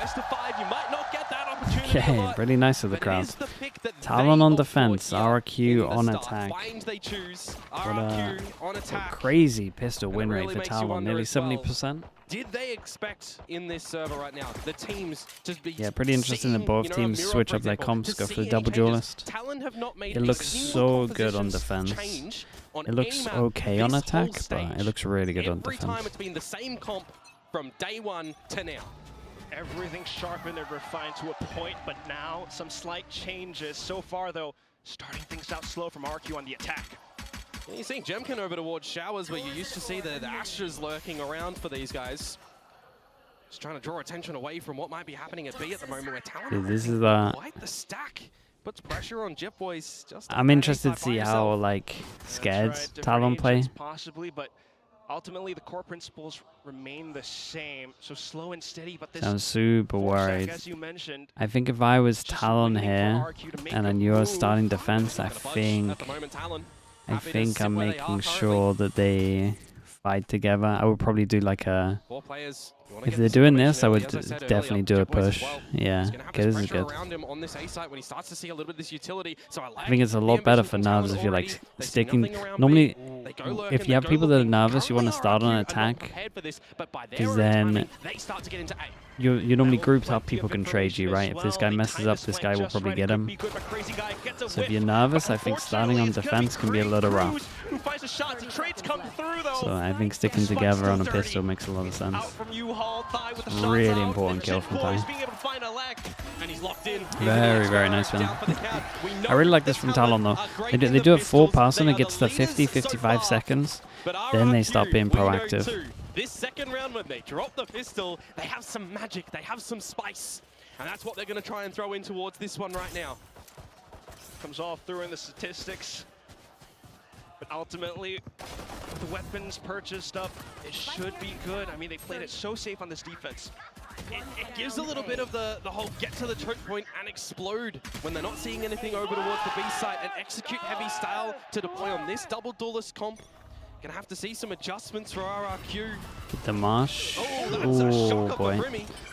best of 5. You might not get that opportunity. Okay, pretty nice of the crowd. Talon on defense, RRQ on attack. What a crazy pistol win rate for Talon, nearly 70%. Did they expect in this server right now the teams to be pretty interesting that both teams switch up their comps, go for the double duelist. It looks so good on defense. It looks okay on attack, but it looks really good on defense. Every time it's been the same comp from day 1 to now. Everything sharpened and refined to a point, but now some slight changes. So far, though, starting things out slow from RRQ on the attack. And you're seeing Jemkin over towards Showers, where you used to see the Astras lurking around for these guys. Just trying to draw attention away from what might be happening at B at the moment, where Talon this is quite the stack. Puts pressure on Jet Boys. I'm interested to see how scared Talon play. Possibly, but ultimately the core principles remain the same. So slow and steady, but this I'm super worried. As you mentioned, I think if I was Talon here and I knew I was starting defense, I think I'm making sure that they fight together. I would probably do like a... If they're doing this, I would definitely do a push. Yeah, okay, this is good. I think it's a lot better for nerves if you're like sticking. Normally, if you have people that are nervous, you want to start on an attack, because then you normally grouped up, people can trade you, right? If this guy messes up, this guy will probably get him. So if you're nervous, I think starting on defense can be a little rough. So I think sticking together on a pistol makes a lot of sense. Really important kill from Ty. Very, very nice one. I really like this from Talon though. They do it full pass and it gets to 50-55 seconds. Then they start being proactive. This second round, when they drop the pistol, they have some magic, they have some spice. And that's what they're going to try and throw in towards this one right now. Comes all through in the statistics. But ultimately, the weapons purchased up, it should be good. I mean, they played it so safe on this defense. It gives a little bit of the whole get to the choke point and explode when they're not seeing anything over towards the B site, and execute heavy style to deploy on this double duelist comp. Gonna have to see some adjustments for RRQ. Get the marsh. Oh boy.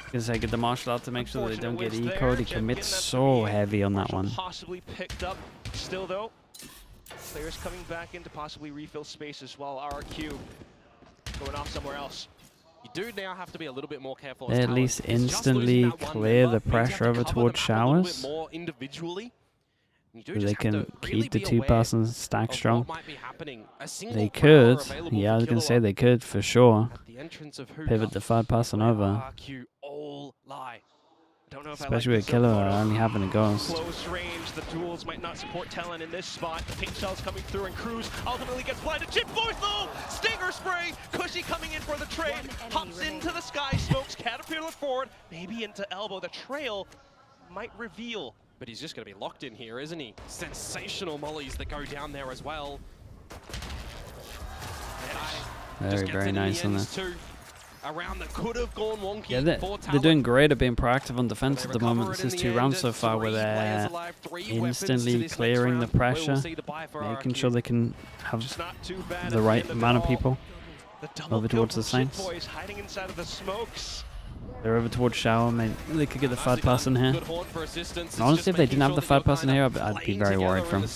Because I get the marshal out to make sure that they don't get eco'd. He commits so heavy on that one. Possibly picked up. Still though, players coming back in to possibly refill spaces while RRQ going off somewhere else. You do now have to be a little bit more careful. They at least instantly clear the pressure over towards Showers. More individually. They can keep the two-person stack strong. They could. Yeah, I was going to say they could for sure. Pivot the third person over. Especially with Killer only having a ghost. Close range, the duels might not support TLN in this spot. The pink shell's coming through and Cruz ultimately gets blinded. Chip Boys though! Stinger spray! Cushy coming in for the trade. Hops into the sky, smokes Caterpillar forward, maybe into elbow. The trail might reveal. But he's just going to be locked in here, isn't he? Sensational mollies that go down there as well. Very, very nice on that. Around that could have gone wonky. Yeah, they're doing great at being proactive on defense at the moment. This is 2 rounds so far where they're instantly clearing the pressure, making sure they can have the right amount of people over towards the Saints. They're over towards Shower. Maybe they could get the third person here. And honestly, if they didn't have the third person here, I'd be very worried for them.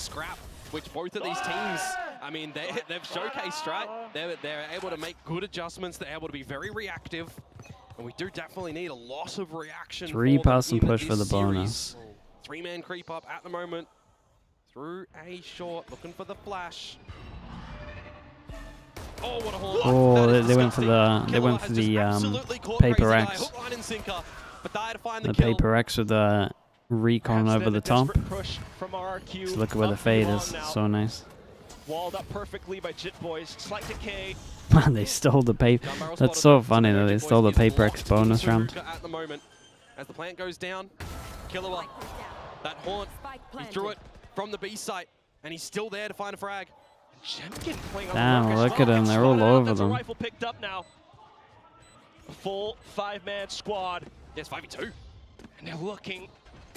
Which both of these teams, I mean, they've showcased, right? They're able to make good adjustments. They're able to be very reactive. And we do definitely need a lot of reaction. 3-person push for the bonus. 3-man creep up at the moment. Through a short, looking for the flash. Oh, what a horn. Oh, they went for the Paper X. The Paper X with the recon over the top. Just look at where the fade is. So nice. Walled up perfectly by Jit Boys. Slight decay. Man, they stole the paper. That's so funny that they stole the Paper X bonus round. At the moment, as the plant goes down, Killer, that haunt, he threw it from the B site, and he's still there to find a frag. Damn, look at them. They're all over them. Rifle picked up now. A full 5-man squad. Yes, 5v2. And they're looking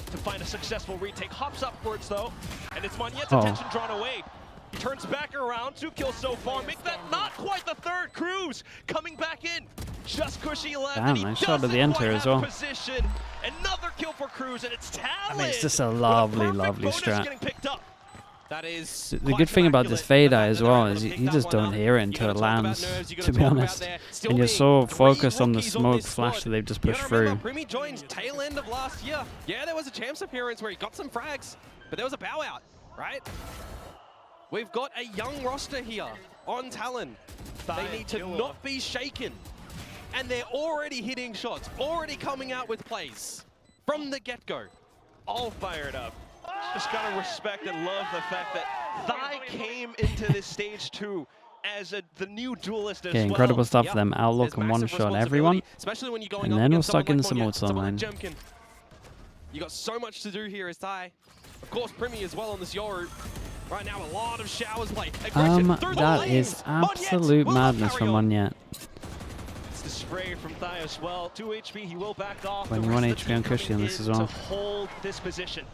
to find a successful retake. Hops upwards though, and it's Monet's attention drawn away. He turns back around. 2 kills so far. Make that not quite the third. Cruz coming back in. Just Cushy left. Damn, and he nice shot at the doesn't enter quite as have well. Position. Another kill for Cruz, and it's Talon. I mean, it's just a with lovely, perfect lovely bonus strat. getting picked up. That is The quite good thing about this immaculate, fade the eye fact as that they're well able is to you pick that just one don't up. hear it You until it gotta talk about lands, nerves, you gotta to be talk about honest. there still And you're being so 3 focused on the rookies smoke this flash squad. that they've just You pushed gotta through. remember, Primi joined tail end of last year. Yeah, there was a champs appearance where he got some frags, but there was a bow out, right? We've got a young roster here on Talon. They need to not be shaken. And they're already hitting shots, already coming out with plays from the get-go. All fired up. Just gotta respect and love the fact that Thai came into this stage 2 as the new duelist as Okay, well. incredible stuff Yep. for them. Outlook There's and massive one-shot everyone. responsibility, especially when you're going And up then we'll against start someone getting like some ults Monya, online. someone like Jemkin. You got so much to do here as Thai. Of course, Primi as well on this Yoru. Right now, a lot of showers play. Aggression through the That lanes. is absolute Monyet will not madness carry from on. Monyet. It's the spray from Thai as well. 2 HP, he will back off. 21 The rest of the HP on team Cushy on coming this in as well. to hold this position.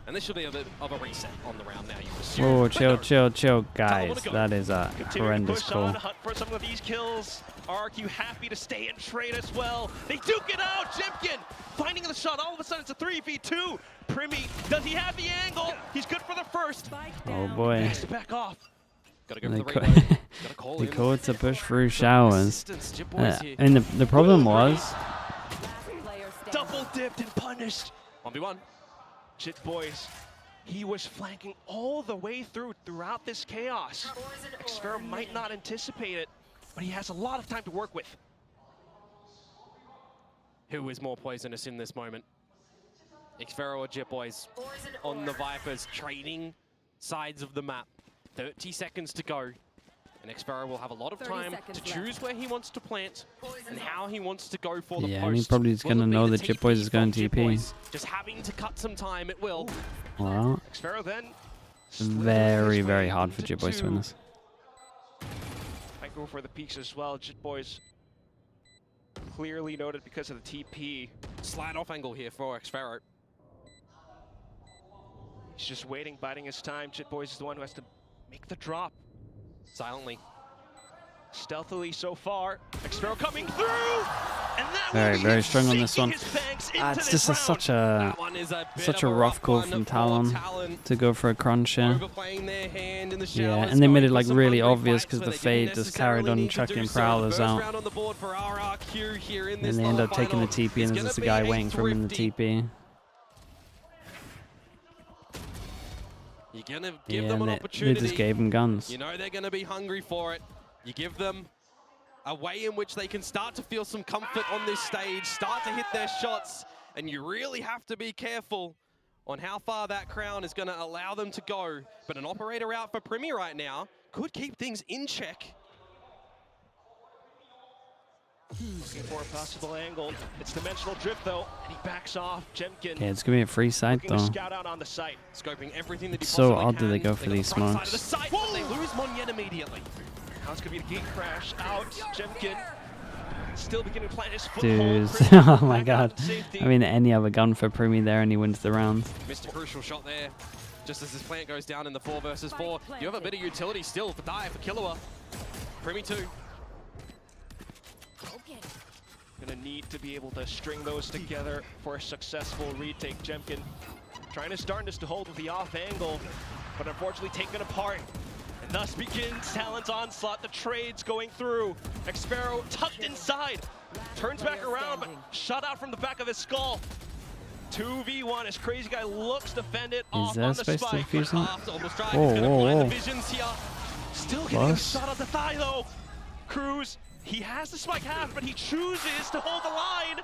And this should be a bit of a reset on the round now, you assume. Oh, But chill, no. chill, chill, guys. wanna go. That is a Continuing to horrendous push call. on, hunt for some of these kills. RRQ happy to stay and trade as well. They duke it out. Jemkin finding the shot. All of a sudden, it's a 3v2. Primi, does he have the angle? He's good for the first. Oh boy. Has to back off. Gotta go They for the co- reload. Gotta call They in. called to push through showers. Resistance, Jip boys here. And the problem was, Double dipped and punished. 1v1. Jit boys, he was flanking all the way throughout this chaos. Xfero might not anticipate it, but he has a lot of time to work with. Who is more poisonous in this moment? Xfero or Jip boys on the Vipers, trading sides of the map. 30 seconds to go. And Xfero will have a lot of time to choose where he wants to plant and how he wants to go for the yeah, post. and he probably is Will going to it be know the that Chip Boys is going from Jip TP. Boys? Just having to cut some time, it will. Well, Xfero then. very, very hard for Chip Boys to win this. Might go for the peaks as well. Jit boys clearly noted because of the TP. Slide off angle here for Xfero. He's just waiting, biding his time. Jit boys is the one who has to make the drop. Silently. Stealthily so far. Xfero coming through! And that will Very, be very him strong on this sinking one. his banks It's into just this round. such That one is a bit a of rough call one from for Talon to go for a crunch here. Overplaying their hand in the Yeah, showers, and they made going it for like some really hungry obvious fights because where the they fade didn't just carried necessarily on need to chucking do so. prowlers First out. round on the board for RRQ here in And this they end up final taking the final. TP, and It's there's gonna just a be guy a waiting for him in the thrifty. TP. You're gonna give Yeah, them an and they opportunity. just gave him guns. You know they're gonna be hungry for it. You give them a way in which they can start to feel some comfort on this stage, start to hit their shots, and you really have to be careful on how far that crown is gonna allow them to go. But an operator out for Primi right now could keep things in check. Looking for a possible angle. It's dimensional drift though, and he backs off. Jemkin Okay, it's gonna be a free side looking to though. scout out on the site. Scoping everything that he So possibly odd that they can. go for got these the front side of smokes. the site, but they lose Monyet immediately. Now it's gonna be the gate crash out. Jemkin still beginning to plant his Dude, foothold. oh my Back out god. in safety. I mean, any other gun for Primi there and he wins the round. Missed a crucial shot there. Just as this plant goes down in the 4 versus 4. You have a bit of utility still for Dire, for Killua. Primi 2. Gonna need to be able to string those together for a successful retake. Jemkin trying his darndest to hold with the off angle, but unfortunately taken apart. And thus begins Talon's onslaught. The trades going through. Xfero tucked inside. Turns back around, but shot out from the back of his skull. 2v1 as Crazy Guy looks to fend it off there on the space to spike. defuse him? Almost drive. Whoa, He's gonna whoa, blind whoa. the visions here. Still getting a Close. shot on the thigh though. Cruz, he has the spike half, but he chooses to hold the line.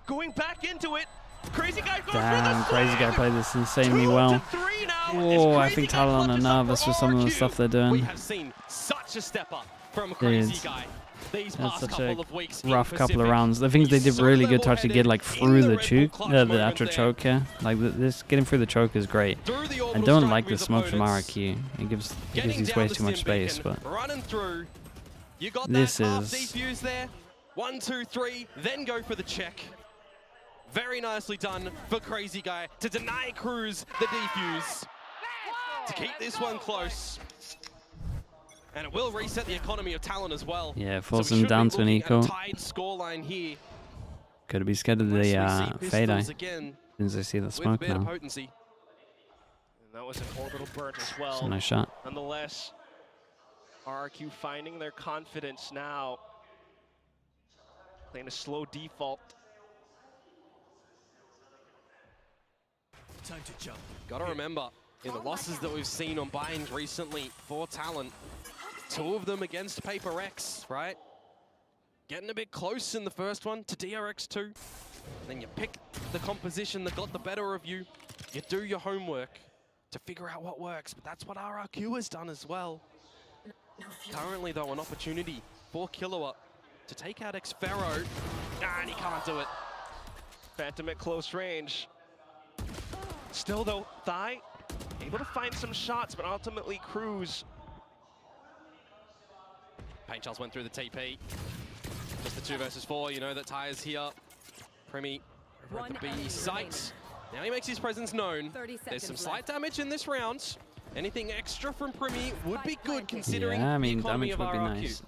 Going back into it. Crazy Guy goes Damn, for the Crazy Guy slam. played this insanely 2 well. to 3 now. Oh, as I Crazy think Guy Talon are clutches up nervous for with some of the RRQ. stuff they're We doing. have seen such a step up from Crazy Dude, Guy these That's past such couple a of weeks. in rough couple of Pacific. rounds. I think they He's did so really good to actually get like level-headed through in the Red Bull choke, clutch the moment after there. choke here. Like this, getting through the choke is great. Through the I orbital don't strike like the with smoke from opponents. RRQ. It gives Getting these down way the too much stim space, beacon, but running through. You got this that half is- defuse there. 1, 2, 3, then go for the check. Very nicely done for Crazy Guy to deny Cruz the defuse. To keep this one close. And it will reset the economy of Talon as well. Yeah, So force we him should be down to an looking at a eco. tied scoreline here. Could be scared of Unless we the see fade eye. pistols again As soon as I see the with a smoke bit of now. potency. And that was an orbital burnt as It's well. a nice shot. Nonetheless, RRQ finding their confidence now. Playing a slow default. Time to jump. Gotta remember, in the losses that we've seen on buy-ins recently for Talon, 2 of them against Paper X, right? Getting a bit close in the first one to DRX2. Then you pick the composition that got the better of you. You do your homework to figure out what works, but that's what RRQ has done as well. Currently though, an opportunity for Killua to take out Xfero, and he can't do it. Phantom at close range. Still though, Thai able to find some shots, but ultimately Cruz. Paint Charles went through the TP. Just the 2 versus 4, you know that Ty is here. Premi over at the B site. Now he makes his presence known. There's some slight damage in this round. Anything extra from Premi would be good considering Yeah, I mean, the economy damage of would be RRQ. nice.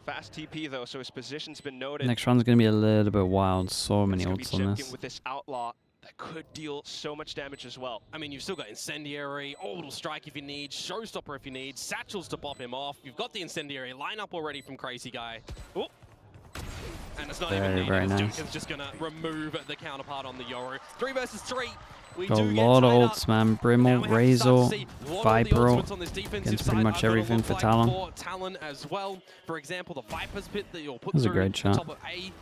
Fast TP though, so his position's been noted. Next round's gonna be a little bit wild. So many It's gonna be ults on Jimkin this. with this outlaw that could deal so much damage as well. I mean, you've still got Incendiary, Orbital Strike if you need, Showstopper if you need, Satchels to pop him off. You've got the Incendiary lineup already from Crazy Guy. Oh, And it's not Very, even needed. very It's nice. just going to remove the counterpart on the Yoru. 3 versus 3. We Got a do get lot of tied up. ults, man. Now Brimmel, we have to start to Razor, see what are the Viper ultimates ult. on this defensive Against side pretty much are gonna everything look for like Talon. for Talon as well. For example, the Viper's Pit that you'll put That was a through great the shot. top of A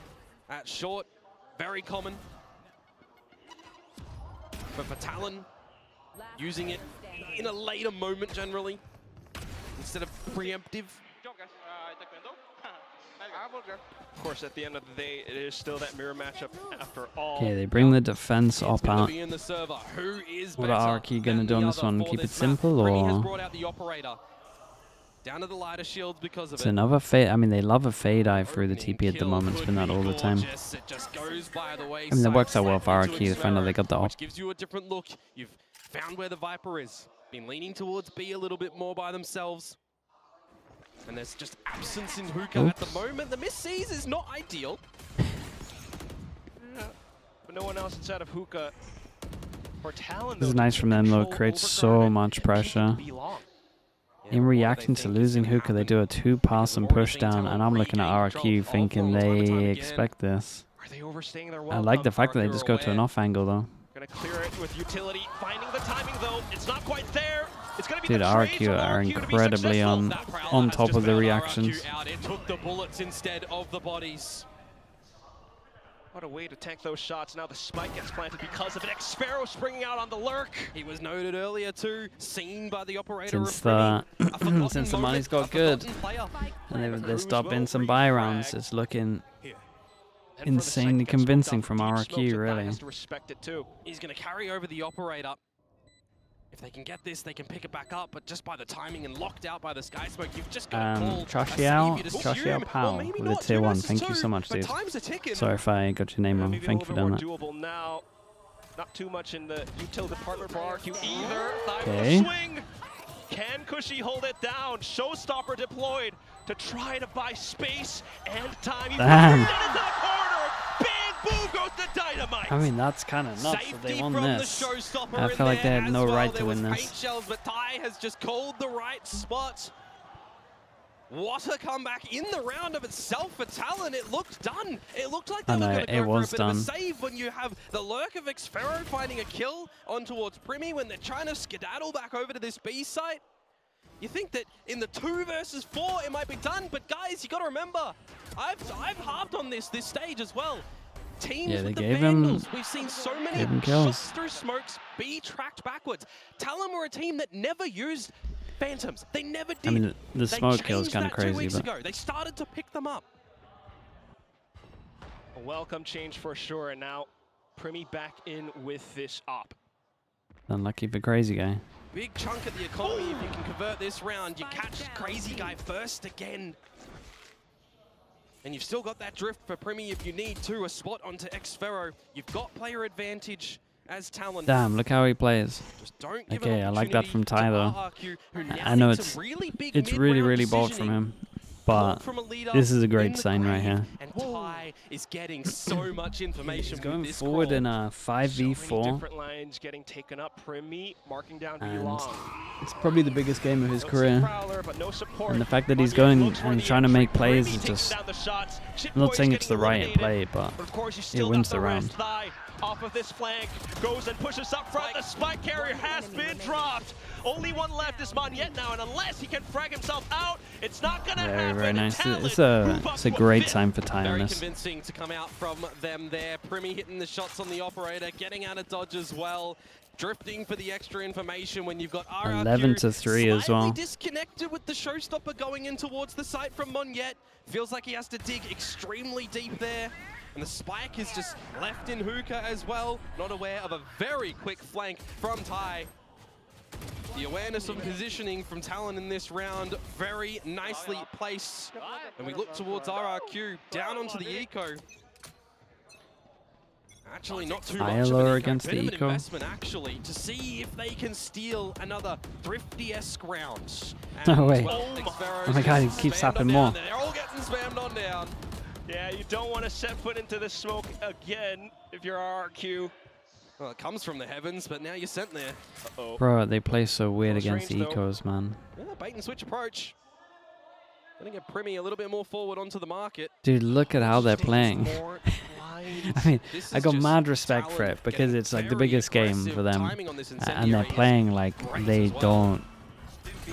at short. Very common. But for Talon, using it in a later moment generally, instead of preemptive. of course, at the end of the day, it is still that mirror matchup after all. Okay, they bring the defense It's up gonna out. be in the server. Who is What are better RRQ gonna than do on the this other one? for Keep it this map? simple, Premi has or- brought out the operator. Down to the lighter shields because of It's it. another fade. I mean, they love a fade eye through the Opening TP at the kill moment. It's could been that be all the time. gorgeous. It just goes by the I mean, that wayside works out well for slightly RRQ. to They find out they got the op. which gives you a different look. You've found where the Viper is. Been leaning towards B a little bit more by themselves. And there's just absence in Hookah at the Oops. moment. The miss sees is not ideal. But no one else inside of Hookah or Talon. This is though, nice to from them, though. It control creates over so Garnet much and pressure. keep it belong. Yeah, In but what do reaction they to think is losing gonna Hookah, they happen? do a 2-pass Because and we've already push seen down, Talon and I'm looking at regain RRQ control thinking time and time they again. expect this. Are they overstaying their I welcome? like the fact that they RRQ just go to an aware. off angle, though. Gonna clear it with utility, finding the timing though. It's not quite there. It's gonna be Dude, the RRQ trade from are RRQ to be incredibly successful. on That Prowler on has top just of the bailed reactions. RRQ out. It took the bullets instead of the bodies. What a way to tank those shots. Now the spike gets planted because of it. Xfero springing out on the lurk. He was noted earlier too, seen by the operator Since of Premi. the A forgotten since the moment, money's a got good, forgotten player. and they Cruz stopped will in some buy rounds, refrag. it's looking And for the insanely second, gets smoked convincing out from deep RRQ, smokes, and Thai really. has to respect it too. He's going to carry over the operator. If they can get this, they can pick it back up, but just by the timing and locked out by the Sky Smoke, you've just got to call Trashiao Pao with a tier 1. Thank you so much, dude. Sorry if I got your name wrong. Maybe Thank a you for little doing bit that. more doable now. Not too much in the util department for RRQ either. Thigh with Okay. a swing. Can Cushy hold it down? Showstopper deployed to try to buy space and time. He Damn. into the corner. Big boom goes the dynamite. I mean, that's kind of nuts that they Safety won from this. the Showstopper I in feel like they there had as no well. right There to was win paint this. shells, but Ty has just called the right spot. What a comeback in the round of itself for Talon. It looked done. It looked like they I were know, going to it go for a was bit of a done. save when you have the lurk of Xfero finding a kill on towards Premi when they're trying to skedaddle back over to this B site. You think that in the 2 versus 4 it might be done, but guys, you got to remember, I've harped on this stage as well. Teams Yeah, they with the gave him- Vandals, we've seen so many gave him kills. shots through smokes be tracked backwards. Talon were a team that never used Phantoms. They never did. I mean, the They smoke kill is changed kind of that 2 crazy, weeks but ago. They started to pick them up. A welcome change for sure. And now Premi back in with this op. unlucky for Crazy Guy. Big chunk of the economy if you can convert this round. You catch Crazy Guy first again. And you've still got that drift for Premi if you need to. A spot onto Xfero. You've got player advantage. as Talon. Damn, look how he plays. Just don't give Okay, I like that from Ty though. RRQ, who now I know make it's some really big it's really mid-round bold from decisioning. him, but From a leader this is a in great the sign right grave, here. And Ty is getting so much information He's going with this forward crawl. in a So many 5v4, different lines getting taken up. Primi marking down and Belong. it's probably the biggest game of his No career. Prowler, but no support. And the fact that he's Monyev going looks for and the trying to make entry. plays Primi is takes just, down the shots. Chip I'm not Boy's saying it's the getting right eliminated. play, but Of course, you it still wins got the the round. rest. Thigh off of this flank, goes and pushes up front. The spike carrier has been dropped. Only one left is Monyev now, and unless he can frag himself out, it's not going to happen. Very nice. Talon It's move a up to great fifth. sign for Ty on Very this. convincing to come out from them there. Primi hitting the shots on the operator, getting out of dodge as well. Drifting for the extra information when you've got RRQ 11-3 as well. slightly disconnected with the showstopper going in towards the site from Monyev. Feels like he has to dig extremely deep there. And the spike is just left in hookah as well. Not aware of a very quick flank from Ty. The awareness of positioning from Talon in this round, very nicely placed. And we look towards RRQ, down onto the eco. Actually, not too much of ILO an against bit the of an eco. investment, actually, to see if they can steal another Thrifty-esque round. No way. Xveros Oh my god, he gets keeps spammed happening on more. down. They're all getting spammed on down. Yeah, you don't want to set foot into the smoke again if you're RRQ. Well, it comes from the heavens, but now you're sent there. Uh-oh. Bro, they play so weird Close against the range, though. ecos, man. Yeah, bait and switch approach. Gonna get Primi a little bit more forward onto the market. Dude, look at how they're playing. More lines. I mean, This I is got just mad respect for Talon it because getting it's like the very biggest game aggressive. for them, Timing on this and they're incendiary is playing like great they as well. don't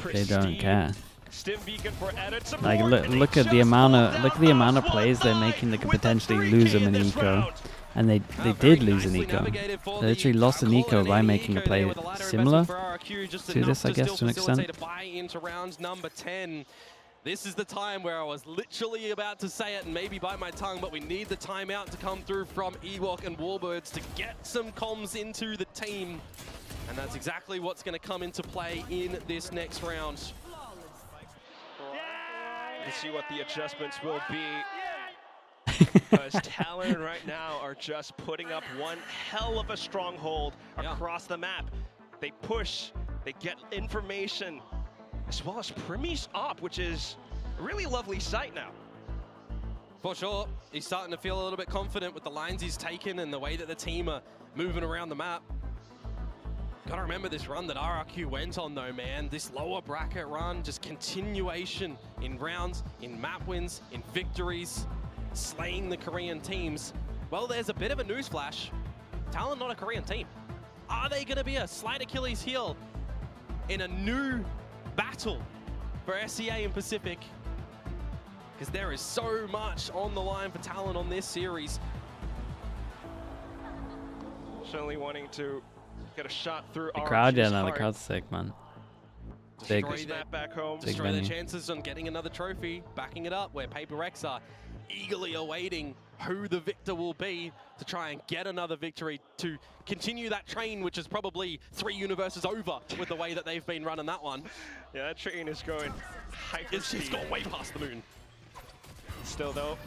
Pristine. care. Stim beacon for added support, Like look, and they look at the just amount pulled of down look at the amount of Boss plays they're Thigh making that could with a potentially lose 3K them in this eco, round. and they Very did lose an nicely eco. navigated for They actually the- lost an I'll eco call it by an making a eco play there with a ladder similar investment for RRQ, just to enough this, I guess, still to an extent. facilitate a buy into round number 10. This is the time where I was literally about to say it and maybe bite my tongue, but we need the timeout to come through from Ewok and Warbirds to get some comms into the team. And that's exactly what's going to come into play in this next round. Let's see what the adjustments will be. Because Talon right now are just putting up one hell of a stronghold across the map. They push, they get information, as well as Primi's op, which is a really lovely sight now. For sure, he's starting to feel a little bit confident with the lines he's taken and the way that the team are moving around the map. Gotta remember this run that RRQ went on though, man. This lower bracket run, just continuation in rounds, in map wins, in victories, slaying the Korean teams. Well, there's a bit of a newsflash. Talon not a Korean team. Are they gonna be a slight Achilles heel in a new battle for SEA and Pacific? Because there is so much on the line for Talon on this series. Certainly wanting to get a shot through The crowd, yeah, RRQ's no, the heart. crowd's sick, man. Big. Destroy their, Snap back home. Big destroy their venue. chances on getting another trophy, backing it up, where Paper X are eagerly awaiting who the victor will be to try and get another victory to continue that train, which is probably 3 universes over with the way that they've been running that one. Yeah, that train is going hyper It's gone way past the moon. Still though,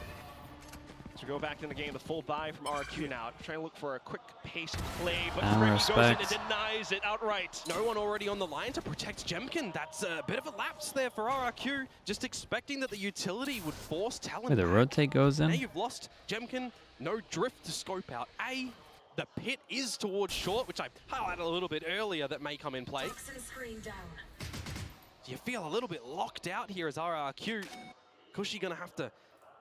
to go back in the game, the full buy from RRQ now. Trying to look for a quick pace play, but Primi goes in and respect. denies it outright. No one already on the line to protect Jemkin. That's a bit of a lapse there for RRQ. Just expecting that the utility would force Talon Wait, the back. rotate goes Now in. you've lost Jemkin, no drift to scope out. The pit is towards short, which I highlighted a little bit earlier that may come in play. Do you feel a little bit locked out here as RRQ? Cushy gonna have to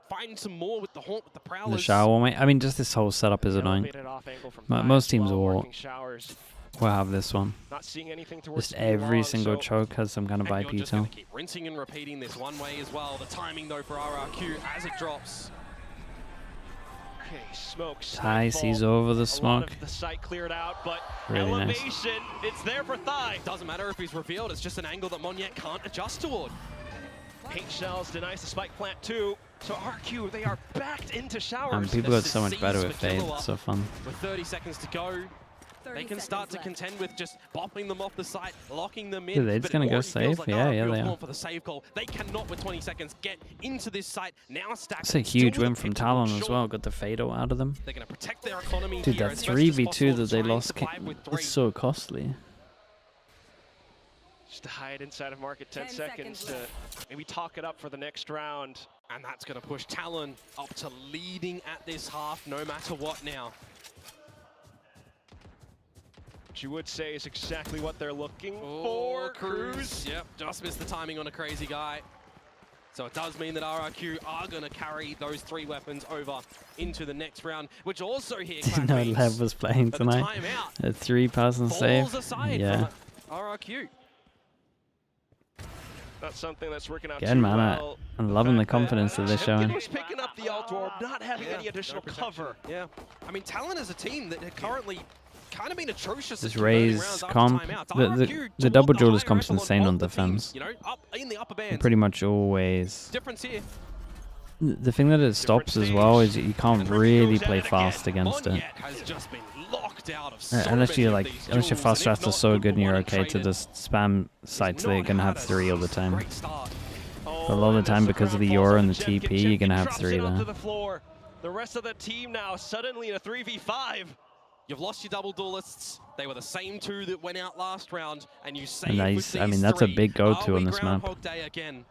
find some more with the haunt, with the prowlers. The shower, mate. I mean, just this whole setup is annoying. Elevated off angle from Most Thigh as teams well, will working showers. have this one. Not seeing anything towards Just every long, single so choke has some kind of And you're IP just gonna too. keep rinsing and repeating this one way as well. The timing though for RRQ as it drops. Okay, smokes. Ty Nightfall. sees over the A lot smoke. of the site cleared out, but Really nice. elevation, it's there for Thigh. Doesn't matter if he's revealed, it's just an angle that Monyev can't adjust toward. Paint shells denies the spike plant too. So RQ, they are backed into showers. People got so much Seize better for with Fade. Killua. It's so fun. With 30 seconds to go, they can start to contend with just bopping them off the site, locking them in. Dude, they're just gonna go safe. Like Yeah, they going are. for the save call. They cannot with 20 seconds get into this site. Now Stack. It's a huge win from Talon as well. Got the Fado out of them. They're gonna protect their economy. Dude, here that as best as 3v2 possible, that they try and lost survive with three. is so costly. Just to hide inside of market 10 seconds to maybe talk it up for the next round. And that's going to push Talon up to leading at this half, no matter what now. Which you would say is exactly what they're looking for. Cruz. Yep, just missed the timing on a crazy guy. So it does mean that RRQ are going to carry those 3 weapons over into the next round, which also here Didn't know Lev was playing tonight. A 3-person save. Aside Yeah. from RRQ. That's something that's working out Again, too man, well. I'm loving the confidence that they're showing. was picking up the alt orb, not having any additional cover. Yeah, I mean, Talon is a team that had currently kind of been atrocious. This Raze comp, the double duelist comp's insane on defense. You know, up in the upper bands. Pretty much always. Difference here. The thing that it stops as well is you can't really play fast against it. Has just been locked out of unless you're like, unless your fast strats are so good and you're okay to just spam sites, they're gonna have 3 all the time. But a lot of the time, because of the Euro and the TP, you're gonna have 3 there. The rest of the team now suddenly in a 3v5. You've lost your double duelists. They were the same 2 that went out last round, and you saved And with these I mean, that's a 3. big go-to on this map. Groundhog Day again.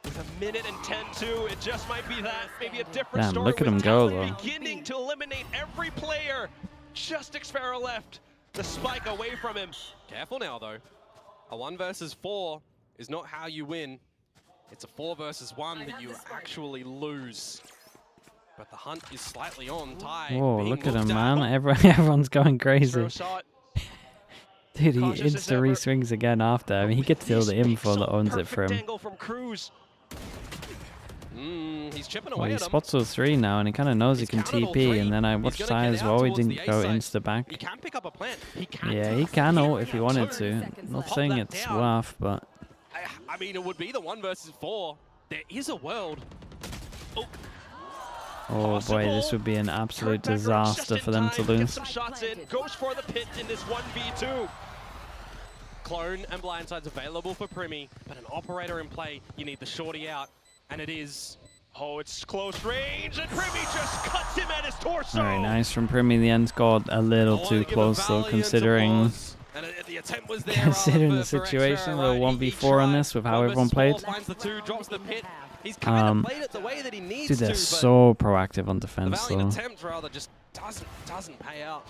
With a minute and 10-2, it just might be that. Maybe a different Damn, story. look at him go, though. Beginning to eliminate every player. Just Xfero left. The spike away from him. Careful now, though. A 1 versus 4 is not how you win. It's a 4 versus 1 that you actually lose. But the hunt is slightly on. Ty. Whoa, look at him, man. Everyone's going crazy. Dude, he insta-re-swings again after. I mean, he gets still the info that owns it for him. He's chipping Well, away he at him. spots those 3 now, and he kind of knows he can TP. And then I watched Ty as well. He didn't go insta back. He can pick up a plant. He can Yeah, he can ult if he wanted to. Not saying it's worth, but I mean, it would be the 1 versus 4. There is a world. oh boy, this would be an absolute disaster for them to lose. Some shots in. Goes for the pit in this 1v2. Clone and blindsides available for Primi, but an operator in play, you need the shorty out, and it is. Oh, it's close range, and Primi just cuts him at his torso. Very nice from Primi. The end scored a little too close though, considering the attempt was there considering the situation. A little 1v4 on this with how everyone played. Finds the 2, drops the pit. He's kind of played it the way that he needs Dude, they're to, so proactive on the defense valiant though. attempt rather just doesn't pay out.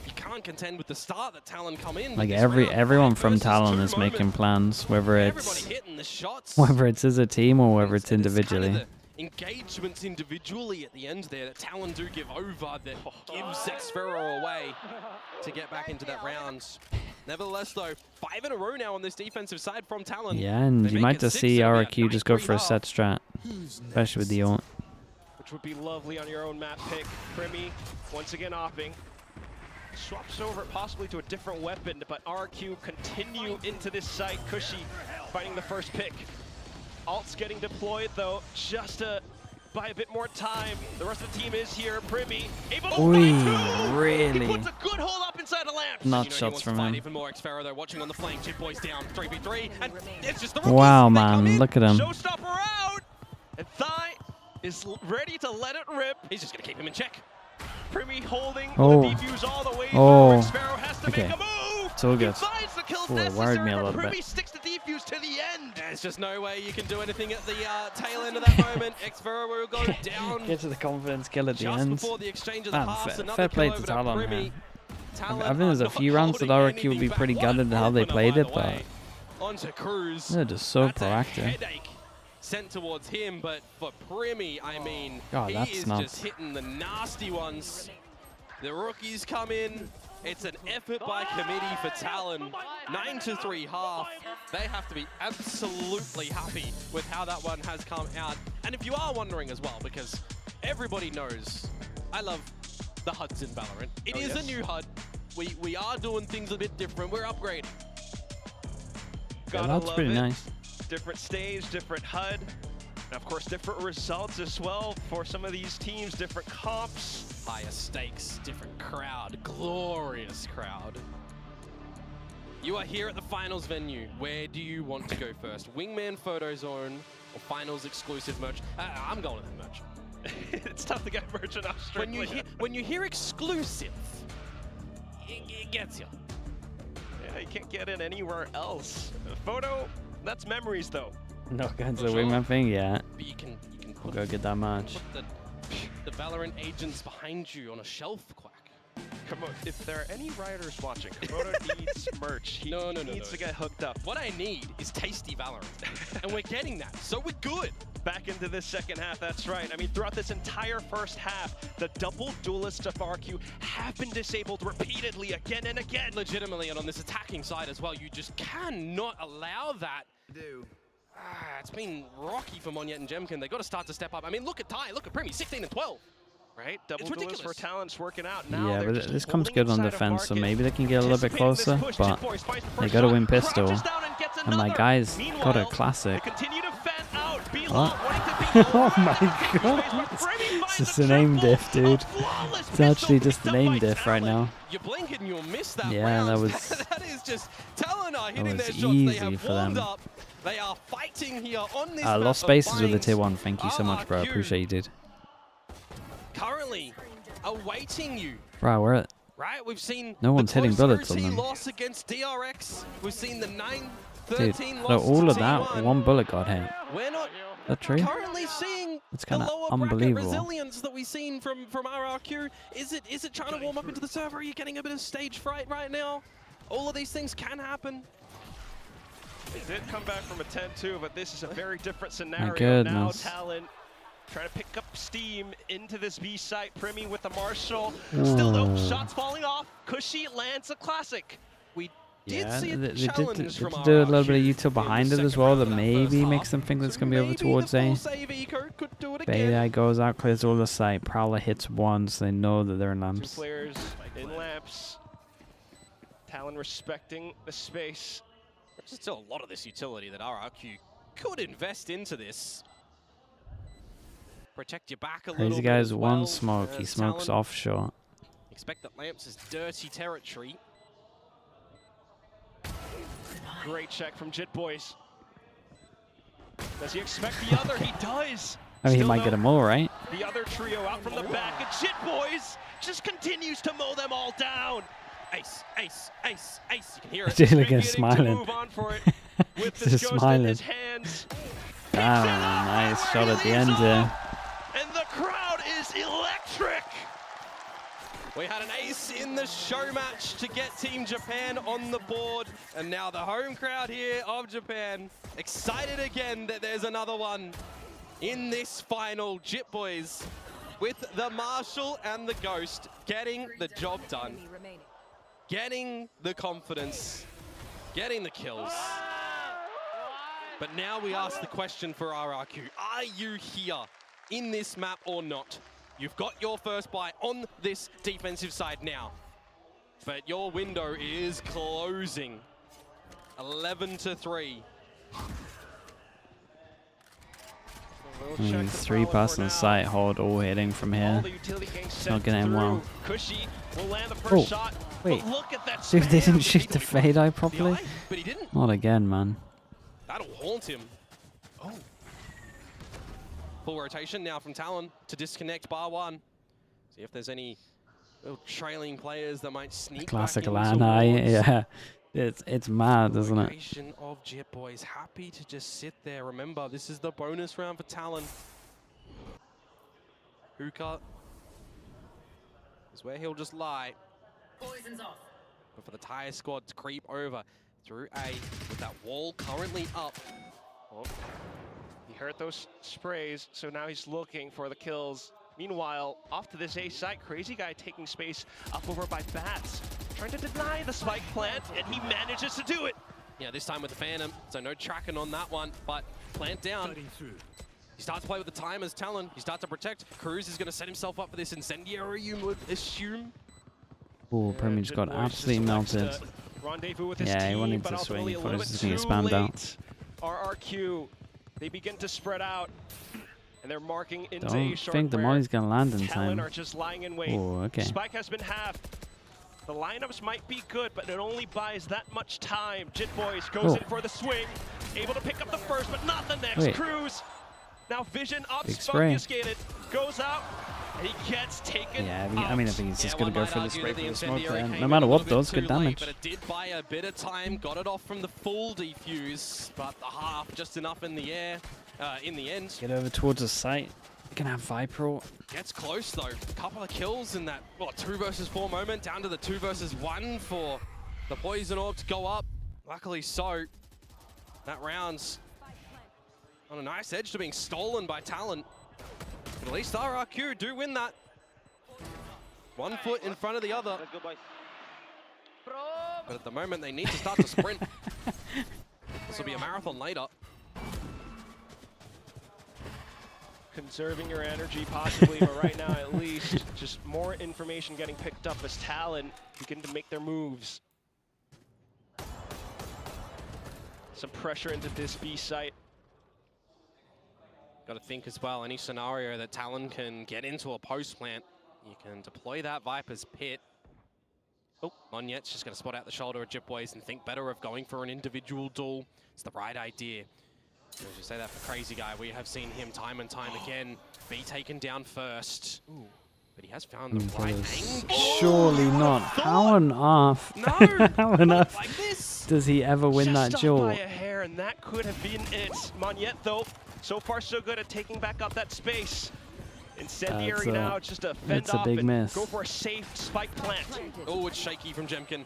You can't contend with the start that Talon come in. Like this everyone round. from 5 versus Talon 2 is making moment. plans, whether Everybody it's hitting the shots. as a team or whether it's And individually. kind of the engagements individually at the end there that Talon do give over that gives Xfero away to get back into that round. Nevertheless, though, 5 in a row now on this defensive side from Talon. Yeah, and They you make might it just 6 see and RRQ just go for a set strat, especially with the ult. Which would be lovely on your own map pick. Primi, once again opping. Swaps over possibly to a different weapon, but RRQ continue into this site. Cushy finding the first pick. Alt's getting deployed though, just to buy a bit more time. The rest of the team is here. Primi able to find 2. Really? He puts a good hold up inside the lamp. Not You know, he shots wants to from fight him. even more. Xfero though, watching on the flank. Chip boys down, 3v3, and it's just the rookies. Wow, They come man, in. look at him. Showstopper out, and Thigh is ready to let it rip. He's just gonna keep him in check. Primi holding Oh. the defuse all the way Oh. through. Xfero has to Okay. make a move. It's all good. He finds the kills Oh, it worried me a necessary, little but bit. Primi sticks the defuse to the end. There's just no way you can do anything at the tail end of that moment. Xfero will go down Get to the confidence kill at the just end. before the exchange of the Man, pass. fair Another play kill to over Talon Primi. here. Talon I think there's a are few not rounds that holding RRQ would be anything pretty back. gutted at how they What an played opener, it, by the but way. Onto Cruz. they're just so That's a proactive. headache sent towards him, but for Primi, I mean, God, he that's is nuts. just hitting the nasty ones. The rookies come in. It's an effort by committee for Talon. 9-3 half. They have to be absolutely happy with how that one has come out. And if you are wondering as well, because everybody knows I love the HUDs in Valorant. It is a new HUD. We are doing things a bit different. We're upgrading. Yeah, that's pretty nice. Different stage, different HUD, and of course different results as well for some of these teams, different comps. Higher stakes, different crowd, glorious crowd. You are here at the finals venue. Where do you want to go first? Wingman photo zone or finals exclusive merch? I'm going to the merch. It's tough to get merch in Australia. When you hear exclusive, it gets you. Yeah, you can't get it anywhere else. A photo, that's memories though. Not going to the wingman thing yet. But you can We'll go get that match. put the Valorant agents behind you on a shelf, Quack. If there are any riders watching, Komodo needs merch. He needs to get hooked up. What I need is tasty Valorant, and we're getting that, so we're good. Back into this second half, that's right. I mean, throughout this entire first half, the double duelists of RRQ have been disabled repeatedly again and again. Legitimately, and on this attacking side as well, you just cannot allow that. It's been rocky for Monyet and Jemkin. They got to start to step up. I mean, look at Ty, look at Primi, 16 and 12. Right, double duelists for talents working out now. Yeah, but this comes good on defense, so maybe they can get a little bit closer, but they got to win pistol. And my guy's got a classic. What? Oh my god! It's just an aim diff, dude. It's actually just an aim diff right now. You blink and you'll miss that. Yeah, that was. That is just TLN are hitting their shots. Easy They have for warmed them. up. They are fighting here on this. Lost spaces with the tier 1. Thank you so much, bro. Appreciate you, dude. Currently awaiting you. Bro, we're at. Right, we've seen No one's hitting bullets on them. loss against DRX. We've seen the 9-13 Dude, loss no, all to of that, T1. one bullet got hit. We're not That true? currently seeing It's the kind of lower bracket unbelievable. resilience that we've seen from RRQ. Is it trying to warm up into the server? Are you getting a bit of stage fright right now? All of these things can happen. They did come back from a 10-2, but this is a very different scenario. My goodness. Now Talon trying to pick up steam into this B site. Primi with the Marshall. Still no shots falling off. Cushy lands a classic. We did Yeah, see a they challenge did from do a little bit of RRQ util behind in it the as well that second round of maybe first makes them half. think that it's So going to be over maybe towards the A. full save eco could do it Baby again. goes out, clears all the site. Prowler hits once. They know that they're in Two lamps. players in lamps. Talon respecting the space. There's still a lot of this utility that RRQ could invest into this. Protect your back a little Crazy bit guy's as one well, smoke. He as smokes Talon. offshore. Expect that Lamps is dirty territory. Great check from Jit Boys. Does he expect the other? He does. I mean, he Still might no- get them all, right? The other trio out from the back, and Jit Boys just continues to mow them all down. Ace, ace, ace, ace. You can hear it. Dude, look at him Beginning to smiling. move on for it with He's this just ghost in smiling. his hands. Ah, nice shot at the end there. And the crowd is electric. We had an ace in the show match to get Team Japan on the board. And now the home crowd here of Japan excited again that there's another one in this final. Jit Boys with the Marshall and the Ghost getting the job done. Getting the confidence, getting the kills. But now we ask the question for RRQ. Are you here in this map or not? You've got your first buy on this defensive side now. But your window is closing. 11-3. We'll 3 person site hold all hitting from here. It's not gonna end well. Cushy will land the Oh, first shot. wait. But look at that Dude, they spam. didn't shoot the fade eye properly? But he didn't. Not again, man. That'll haunt him. Oh. Full rotation now from Talon to disconnect bar 1. See if there's any little trailing players that might sneak Classic back LAN eye, towards yeah. It's mad, isn't it? rotation of Jit Boys. Happy to just sit there. Remember, this is the bonus round for Talon. Hookah is where he'll just lie. Poison's off. But for the Tire squad to creep over through A with that wall currently up. Oh, he heard those sprays, so now he's looking for the kills. Meanwhile, off to this A site, Crazy Guy taking space up over by Bats, trying to deny the spike plant, and he manages to do it. Yeah, this time with the Phantom, so no tracking on that one, but plant down. He starts to play with the time as Talon. He starts to protect. Cruz is going to set himself up for this incendiary, you would assume. Oh, Premier's got absolutely melted. Rendezvous with his Yeah, he team, wanted but to swing. ultimately He a thought little he was bit just gonna too get spammed out. late. RRQ, they begin to spread out. And they're marking into Don't a short think the molly's gonna land in Talon time. are just lying in wait. Oh, okay. Spike has been halved. The lineups might be good, but it only buys that much time. Jit Boys goes in for the swing, able to pick up the first, but not the next. Wait. Cruz, now vision Big spray. obfuscated, goes out, and he gets taken. Yeah, I mean, I think he's just gonna go for the spray that for the smoke incendiary there. came No in matter a what, little does bit good too late, damage. But it did buy a bit of time, got it off from the full defuse, but the half just enough in the air in the end. Get over towards the site. You can have Viper. Gets close though. A couple of kills in that 2 versus 4 moment, down to the 2 versus 1 for the Poison Orb to go up. Luckily so. That round's on a nice edge to being stolen by Talon. But at least RRQ do win that. 1 foot in front of the other. But at the moment they need to start to sprint. This will be a marathon later. Conserving your energy possibly, but right now at least just more information getting picked up as Talon begin to make their moves. Some pressure into this B site. Got to think as well, any scenario that Talon can get into a post plant, you can deploy that Viper's pit. Oh, Monyet's just going to spot out the shoulder of Jipways and think better of going for an individual duel. It's the right idea. As you say that for Crazy Guy, we have seen him time and time again be taken down first. Ooh. But he has found the right angle. Surely not. How on earth? No, How on earth like this. does he ever win that Just duel? off by a hair, and that could have been it. Monyet, though, so far so good at taking back up that space. Incendiary now, just a fend off big and miss. go for a safe spike plant. Oh, it's shaky from Jemkin.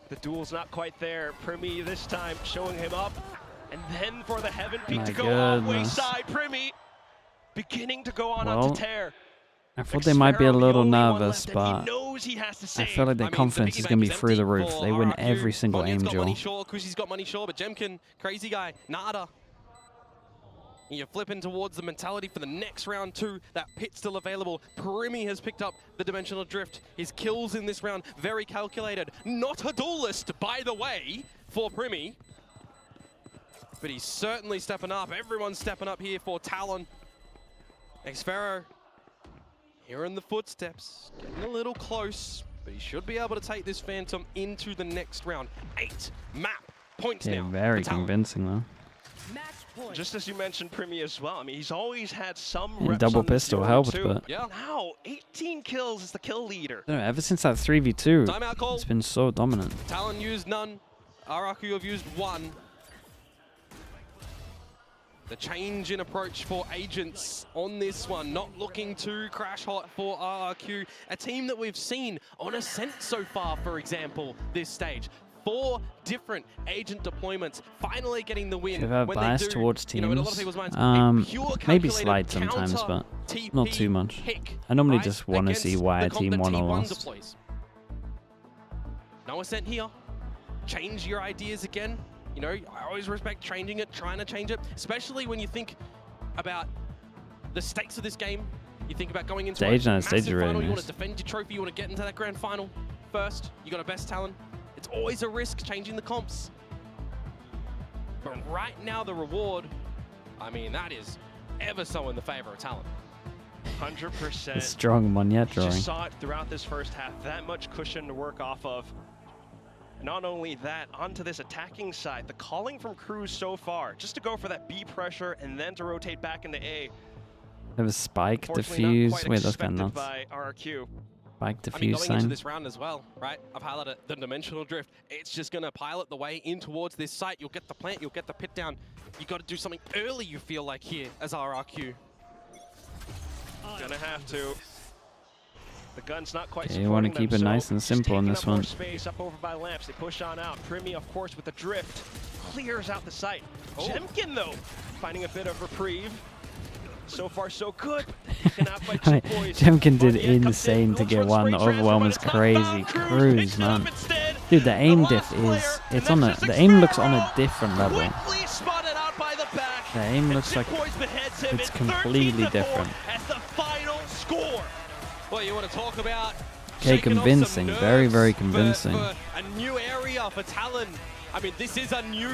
The duel's not quite there. Primi this time showing him up. And then for the Heaven Peak My to go on goodness. wayside. Primi beginning to go on Well, onto tear. I thought they might be a Xpero, the little only one nervous, left, and but he knows he has to I save. feel like their I mean, confidence the is piggy going to be bank through the empty roof. for They win RRQ. every single Monyet's aim got money duel. sure, Kuzi's got money sure, but Jemkin, Crazy Guy, nada. And you're flipping towards the mentality for the next round too. That pit still available. Primi has picked up the dimensional drift. His kills in this round, very calculated. Not a duelist, by the way, for Primi. But he's certainly stepping up. Everyone's stepping up here for Talon. Xpero, hearing the footsteps, getting a little close, but he should be able to take this Phantom into the next round. 8 map points Yeah, now. very for Talon. convincing though. Just as you mentioned Primi as well. I mean, he's always had some Yeah, reps double on the pistol 0-2. helped, but Yeah. Now, 18 kills is the kill leader. I don't know, ever since that 3v2, Timeout call. it's been so dominant. Talon used none. RRQ have used 1. The change in approach for Agents on this one, not looking too crash hot for RRQ. A team that we've seen on Ascent so far, for example, this stage. 4 different Agent deployments, finally getting the win. Should have when bias they do, towards you know, in a lot of teams. people's minds, a pure Maybe calculated slide sometimes, counter but TP not too much. pick, I normally right, just want to see against why the a comp team that won or T1 lost. deploys. No Ascent here. Change your ideas again. You know, I always respect changing it, trying to change it, especially when you think about the stakes of this game. You think about going into Stage a and massive stage are really final, you want nice. to defend your trophy, you want to get into that grand final first, you got a best talent. It's always a risk changing the comps. But right now the reward, I mean, that is ever so in the favor of Talon. 100%. The strong Monyet You drawing. just saw it throughout this first half. That much cushion to work off of. Not only that, onto this attacking side, the calling from Cruz so far, just to go for that B pressure and then to rotate back into A. There was spike, Unfortunately, not defuse. quite Wait, that's kind expected of nuts. by RRQ. Spike, I mean, defuse going into sign. this round as well, right? I've highlighted the dimensional drift. It's just going to pilot the way in towards this site. You'll get the plant, you'll get the pit down. You got to do something early, you feel like, here as RRQ. Gonna have to. The gun's not quite Okay, supporting you wanna them, keep it so nice and just simple in taking this up more one. Space up over by Lamps. They push on out. Primi, of course, with the drift, clears out the site. Oh. Jemkin, though, finding a bit of reprieve. So far, so good. Taken out by I mean, two boys. Jemkin did Monyet comes insane in, to goes get for a one. The spray transfer, overwhelm but was it's not crazy. found. Cruz, picks it up man. instead. Dude, the aim diff last player, is, and it's on a, that's the just aim looks on a Xpero. different level. Quickly spotted out by the back. The aim And looks like Jitboys beheads him it's in completely 13-4 different. As the final score. Well, you want to talk about Okay, shaking off some convincing. Very, nerves very for convincing. a new area for Talon. I mean, this is a new